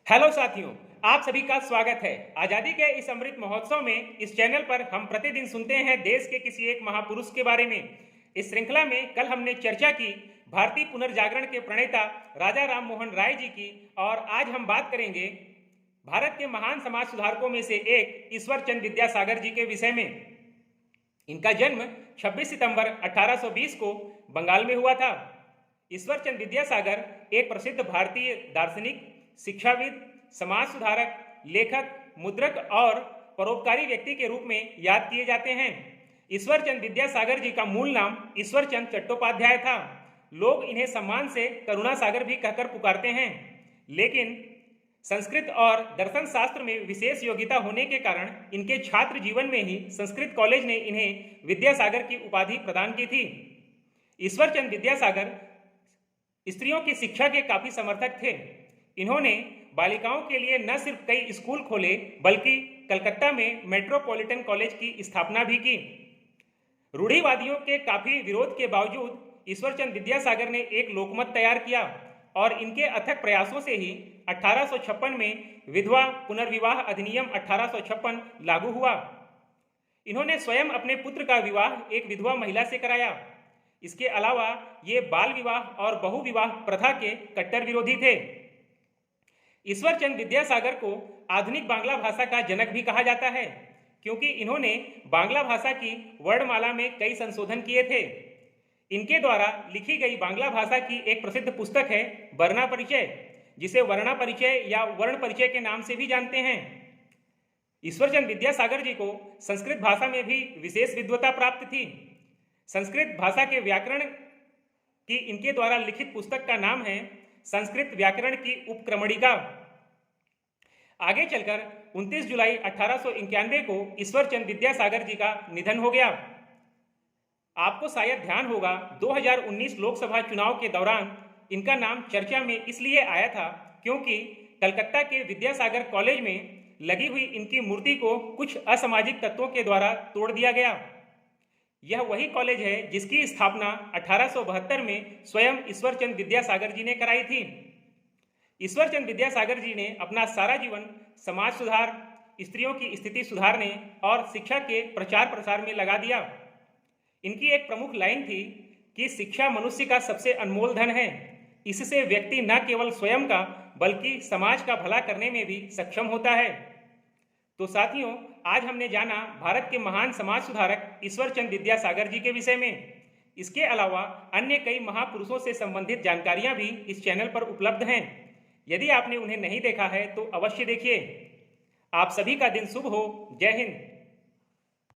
Hello साथियों, आप सभी का स्वागत है। आजादी के इस अमृत महोत्सव में इस चैनल पर हम प्रतिदिन सुनते हैं देश के किसी एक महापुरुष के बारे में। इस श्रृंखला में कल हमने चर्चा की भारतीय पुनर्जागरण के प्रणेता राजा राम मोहन राय जी की, और आज हम बात करेंगे भारत के महान समाज सुधारकों में से एक ईश्वर चंद्र विद्यासागर जी के विषय में। इनका जन्म 26 सितंबर 1820 को बंगाल में हुआ था। ईश्वर चंद्र विद्यासागर एक प्रसिद्ध भारतीय दार्शनिक, शिक्षाविद, समाज सुधारक, लेखक, मुद्रक और परोपकारी व्यक्ति के रूप में याद किए जाते हैं। ईश्वर चंद्र विद्यासागर जी का मूल नाम ईश्वर चंद्र चट्टोपाध्याय था। लोग इन्हें सम्मान से करुणा सागर भी कहकर पुकारते हैं, लेकिन संस्कृत और दर्शन शास्त्र में विशेष योग्यता होने के कारण इनके छात्र जीवन में ही संस्कृत कॉलेज ने इन्हें विद्यासागर की उपाधि प्रदान की थी। ईश्वर चंद्र विद्यासागर स्त्रियों की शिक्षा के काफी समर्थक थे। इन्होंने बालिकाओं के लिए न सिर्फ कई स्कूल खोले, बल्कि कलकत्ता में मेट्रोपॉलिटन कॉलेज की स्थापना भी की। रूढ़िवादियों के काफी विरोध के बावजूद ईश्वरचंद्र विद्यासागर ने एक लोकमत तैयार किया, और इनके अथक प्रयासों से ही 1856 में विधवा पुनर्विवाह अधिनियम 1856 लागू हुआ। इन्होंने स्वयं अपने पुत्र का विवाह एक विधवा महिला से कराया। इसके अलावा ये बाल विवाह और बहु विवाह प्रथा के कट्टर विरोधी थे। ईश्वर चंद्र विद्यासागर को आधुनिक बांग्ला भाषा का जनक भी कहा जाता है, क्योंकि इन्होंने बांग्ला भाषा की वर्णमाला में कई संशोधन किए थे। इनके द्वारा लिखी गई बांग्ला भाषा की एक प्रसिद्ध पुस्तक है वर्णा परिचय, जिसे वर्णा परिचय या वर्ण परिचय के नाम से भी जानते हैं। ईश्वर चंद्र विद्यासागर जी को संस्कृत भाषा में भी विशेष विद्वता प्राप्त थी। संस्कृत भाषा के व्याकरण की इनके द्वारा लिखित पुस्तक का नाम है संस्कृत व्याकरण की उपक्रमणिका। आगे चलकर 29 जुलाई 1891 को ईश्वर चंद्र विद्यासागर जी का निधन हो गया। आपको शायद ध्यान होगा, 2019 लोकसभा चुनाव के दौरान इनका नाम चर्चा में इसलिए आया था क्योंकि कलकत्ता के विद्यासागर कॉलेज में लगी हुई इनकी मूर्ति को कुछ असामाजिक तत्वों के द्वारा तोड़ दिया गया। यह वही कॉलेज है जिसकी स्थापना 1872 में स्वयं ईश्वर चंद्र विद्यासागर जी ने कराई थी। ईश्वर चंद्र विद्यासागर जी ने अपना सारा जीवन समाज सुधार, स्त्रियों की स्थिति सुधारने और शिक्षा के प्रचार प्रसार में लगा दिया। इनकी एक प्रमुख लाइन थी कि शिक्षा मनुष्य का सबसे अनमोल धन है। इससे व्यक्ति न केवल स्वयं का बल्कि समाज का भला करने में भी सक्षम होता है। तो साथियों, आज हमने जाना भारत के महान समाज सुधारक ईश्वर चंद्र विद्यासागर जी के विषय में। इसके अलावा अन्य कई महापुरुषों से संबंधित जानकारियां भी इस चैनल पर उपलब्ध हैं। यदि आपने उन्हें नहीं देखा है तो अवश्य देखिए। आप सभी का दिन शुभ हो। जय हिंद।